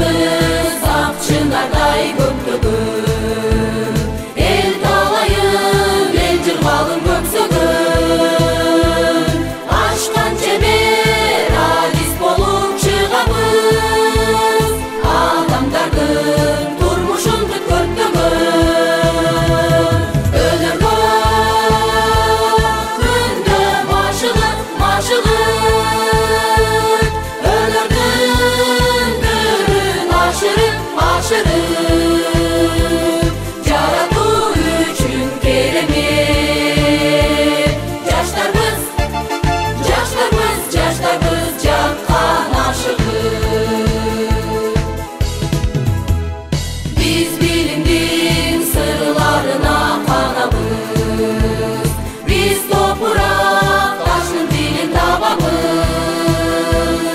жаштарыбыз ак чынардай көктөгөн. Эл талайын эл жыргалын көксөгөн. Ашкан чебер радист болуп чыгабыз, адамдардын турмушун көткөртөгөн. Өнөргө күндө машыгып өнөрдүн бүрүн ашырып жаратуу үчүн керемет. Жаштарбыз жаккан ашыгып. Биз билимдин сырларына канабыз, биз топурак таштын тилин табабыз.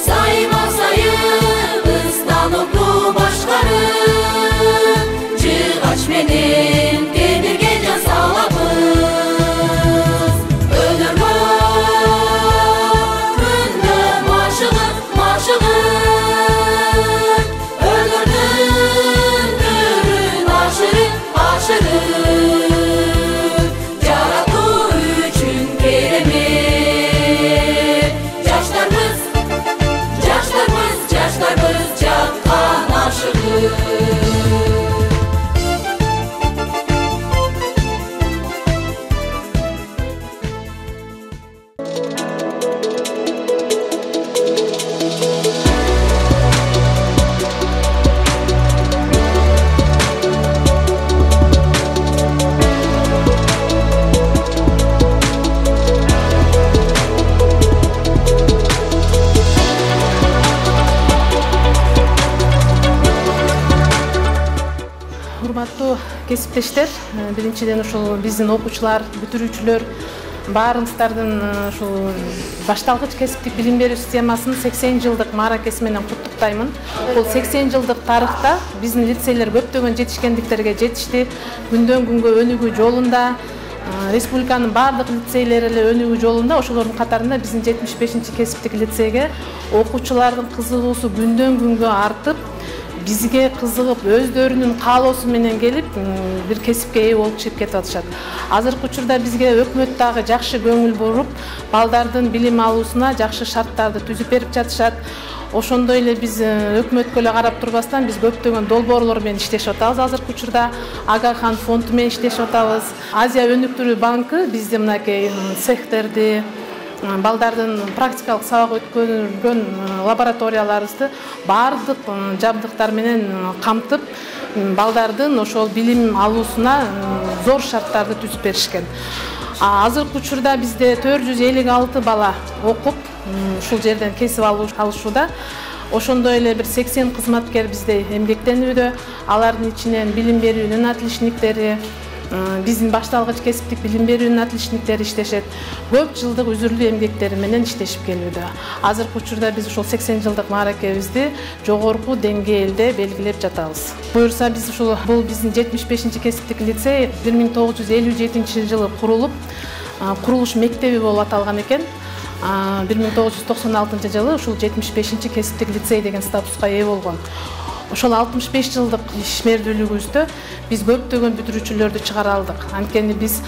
Сайма сайыбыз станокту башкарып, жыгач менен темирге жан салабыз. Өнөргө күндө машыгып өнөрдүн бүрүн ашырып жаратуу үчүн керемет. Жаштарбыз жаккан ашыгып. Урматтуу кесиптештер, биринчиден ушул биздин окуучулар, бүтүрүүчүлөр баарыңыздардын ушул башталгыч кесиптик билим берүү системасынын 80 жылдык мааракеси менен куттуктаймын. Бул 80 жылдык тарыхта биздин лицейлер көптөгөн жетишкендиктерге жетишти. Күндөн күнгө өнүгүү жолунда, республиканын бардык лицейлери эле өнүгүү жолунда. Ошолордун катарында биздин 75 кесиптик лицейге окуучулардын кызыгуусу күндөн күнгө артып, бизге кызыгып, өздөрүнүн каалоосу менен келип, бир кесипке ээ болуп чыгып кетип атышат. Азыркы учурда бизге өкмөт дагы жакшы көңүл буруп, балдардын билим алуусуна жакшы шарттарды түзүп берип жатышат. Ошондой эле биз өкмөткө эле карап турбастан биз көптөгөн долбоорлор менен иштешип атабыз. Азыркы учурда Агахан фонду менен иштешип атабыз. Азия өнүктүрүү банкы бизде мынакей цехтерди, балдардын практикалык сабак өткөргөн лабораторияларыбызды бардык жабдыктар менен камтып, балдардын ошол билим алуусуна зор шарттарды түзүп беришкен. Азыркы учурда бизде 456 бала окуп, ушул жерден кесип алышууда. Ошондой эле бир 80 кызматкер бизде эмгектенүүдө. Алардын ичинен билим берүүнүн отличниктери, биздин башталгыч кесиптик билим берүүнүн отличниктери иштешет. Көп жылдык үзүрлүү эмгектери менен иштешип келүүдө. Азыркы учурда биз ушул 80 жылдык мааракебизди жогорку деңгээлде белгилеп жатабыз. Буюрса биз ушул бул биздин 75 кесиптик лицей 1957 жылы курулуп, курулуш мектеби болуп аталган экен. 1996 жылы ушул 75 кесиптик лицей деген статуска ээ болгон. Ошол 65 жылдык ишмердүүлүгүбүздө биз көптөгөн бүтүрүүчүлөрдү чыгара алдык. Анткени биз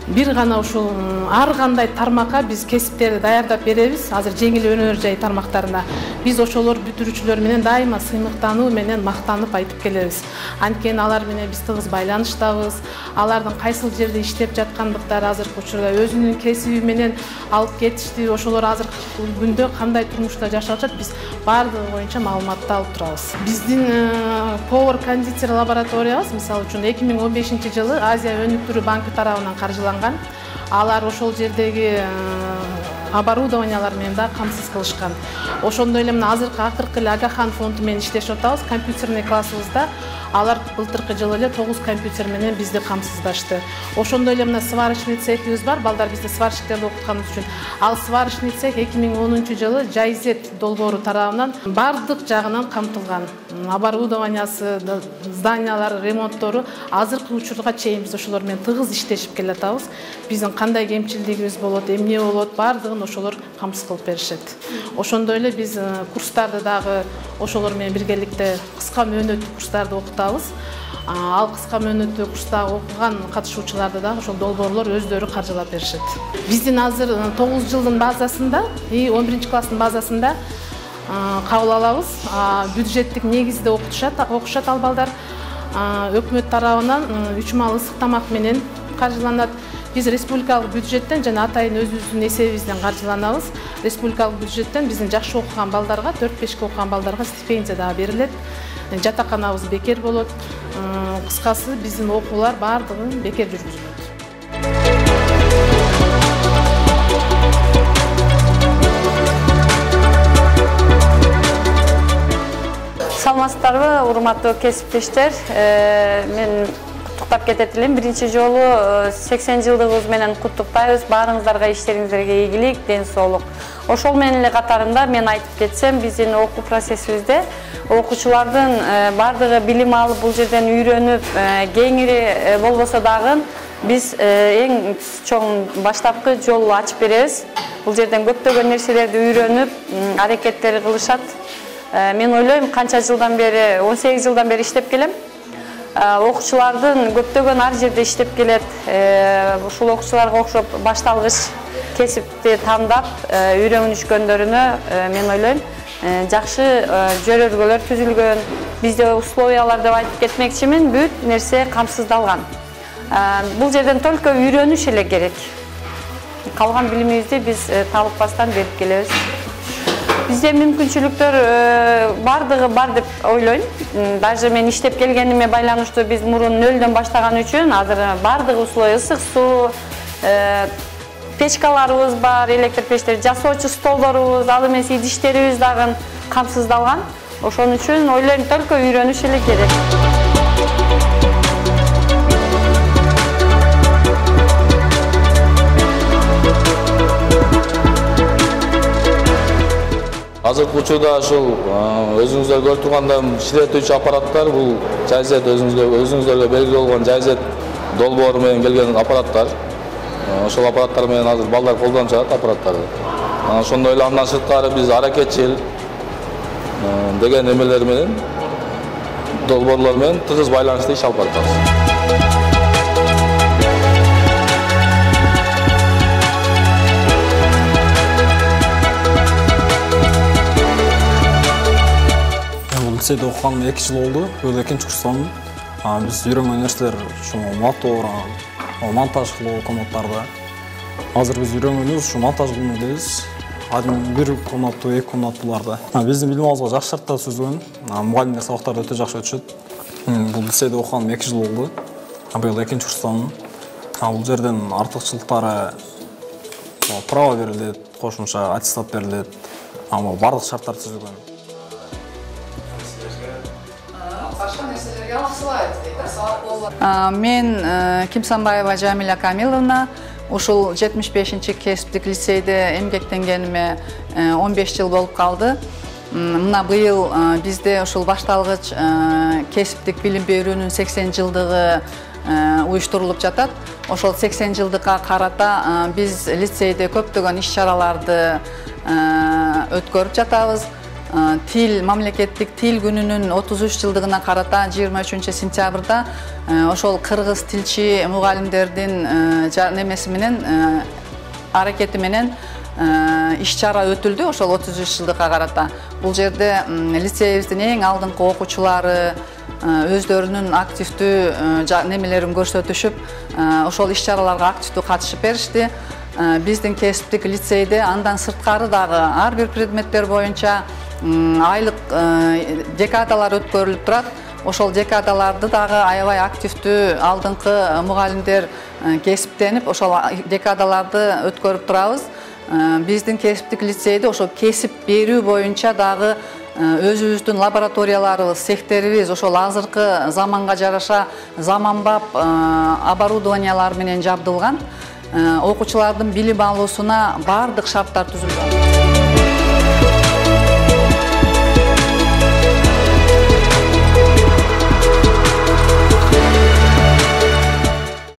бир гана ушул ар кандай тармакка биз кесиптерди даярдап беребиз. Азыр жеңил өнөр жай тармактарына биз ошолор бүтүрүүчүлөр менен дайыма сыймыктануу менен мактанып айтып келебиз. Анткени алар менен биз тыгыз байланыштабыз. Алардын кайсыл жерде иштеп жаткандыктары азыркы учурда өзүнүн кесиби менен алып кетишти. Ошолор азыркы күндө кандай турмушта жашап жатат, биз бардыгы боюнча маалыматты алып турабыз. Биздин повар кондитер лабораториябыз мисалы үчүн 2015 жылы Азия өнүктүрүү банкы тарабынан каржыланган. Алар ошол жердеги оборудованиялар менен да камсыз кылышкан. Ошондой эле мына азыркы акыркы эле Агахан фонду менен иштешип атабыз. Компьютерный классыбызда алар былтыркы жылы эле 9 компьютер менен бизди камсыздашты. Ошондой эле мына сварочный цехибиз бар. Балдар бизде сварщиктерди окутканыбыз үчүн. Ал сварочный цех 2010 жылы Жайзет долбоору тарабынан бардык жагынан камтылган. Оборудованиясы, зданиялары, ремонттору азыркы учурга чейин биз ошолор менен тыгыз иштешип келатабыз. Биздин кандай кемчилигибиз болот, эмне болот, бардыгын ошолор камсыз кылып беришет. Ошондой эле биз курстарды дагы ошолор менен биргеликте кыска мөөнөттүү курстарды окутабыз. Ал кыска мөөнөттүү курста окуган катышуучуларды дагы ошол долбоорлор өздөрү каржылап беришет. Биздин азыр 9 жылдын базасында, 11 класстын базасында кабыл алабыз. Бюджеттик негизде окушат ал балдар. Өкмөт тарабынан 3 маал ысык тамак менен каржыланат. Биз республикалык бюджеттен жана атайын өзүбүздүн эсебибизден каржыланабыз. Республикалык бюджеттен биздин жакшы окуган балдарга, 4-5 окуган балдарга стипендия дагы берилет. Жатаканабыз бекер болот. Кыскасы биздин окуулар бардыгы бекер жүргүзүлөт. Саламатсыздарбы, урматтуу кесиптештер. Мен куттуктап кетет элем. Биринчи жолу 80 жылдыгыбыз менен куттуктайбыз. Баарыңыздарга иштериңиздерге ийгилик, ден соолук. Ошол менен эле катарында мен айтып кетсем, биздин окуу процессибизде окуучулардын бардыгы билим алып, бул жерден үйрөнүп, кеңири болбосо дагы биз эң чоң баштапкы жол ачып беребиз. Бул жерден көптөгөн нерселерди үйрөнүп, аракеттер кылышат. Мен ойлойм, канча жылдан бери, 18 жылдан бери иштеп келем. Окуучулардын көптөгөн ар жерде иштеп келет. Ушул окуучуларга окшоп башталгыч кесипти тандап, үйрөнүшкөндөрүнө мен ойлойм, жакшы жөрөлгөлөр түзүлгөн. Бизде условиялар деп айтып кетмекчимин, бүт нерсе камсыздалган. Бул жерден только үйрөнүш эле керек. Калган билимибизди биз талыкпастан берип келебиз. Бизде мүмкүнчүлүктөр бардыгы бар деп ойлойм. Даже мен иштеп келгениме байланыштуу биз мурун нөлдөн баштаган үчүн азыр бардыгы условия, ысык суу, печкаларыбыз бар, электр пештер, жасоочу столдорубуз, ал эмес идиштерибиз дагы камсыздалган. Ошон үчүн ойлойм, только үйрөнүш эле керек. Азыркы учурда ушул өзүңүздөр көрүп тургандай ширетүүчү аппараттар, бул жайзет өзүңүздөргө белгилүү болгон жайзет долбоору менен келген аппараттар. Ошол аппараттар менен азыр балдар колдонуп жатат аппараттарды. Ошондой эле андан сырткары биз аракетчил деген эмелер менен долбоорлор менен тыгыз байланышта иш алып баратабыз. Лицейде окуганыма 2 жыл болду. Бул экинчи курстамын. Биз үйрөнгөн нерселер ушу мотор, монтаж кылуу комнаттарда. Азыр биз үйрөнгөнүбүз ушу монтаж кылуу дейбиз. Бир комнаттуу, 2 комнаттууларда. Биздин билимибизге жакшы шарттар түзүлгөн. Мугалимдер сабактарды өтө жакшы өтүшөт. Бул лицейде окуганым 2 жыл болду. Бул экинчи курстамын. Бул жерден артыкчылыктары право берилет, кошумча аттестат берилет. Бардык шарттар түзүлгөн. Мен Кимсанбаева Жамиля Камиловна, ушул 75-чи кесиптик лицейде эмгектенгениме 15 жыл болуп калды. Мына быйыл бизде ушул башталгыч кесиптик билим берүүнүн 80 жылдыгы уюштурулуп жатат. Ошол 80 жылдыкка карата биз лицейде көптөгөн иш-чараларды өткөрүп жатабыз. Мамлекеттик тил күнүнүн 33 жылдыгына карата 23 сентябрда ошол кыргыз тилчи мугалимдердин немеси менен аракети менен иш-чара өтүлдү ошол 33 жылдыкка карата. Бул жерде лицейибиздин эң алдыңкы окуучулары өздөрүнүн активдүү немелерин көрсөтүшүп, ошол иш-чараларга активдүү катышып беришти. Биздин кесиптик лицейде андан сырткары дагы ар бир предметтер боюнча айлык декадалар өткөрүлүп турат. Ошол декадаларды дагы аябай активдүү алдыңкы мугалимдер кесиптенип, ошол декадаларды өткөрүп турабыз. Биздин кесиптик лицейде ошол кесип берүү боюнча дагы өзүбүздүн лабораторияларыбыз, цехтерибиз ошол азыркы заманга жараша заманбап оборудованиялар менен жабдылган. Окуучулардын билим алуусуна бардык шарттар түзүлгөн.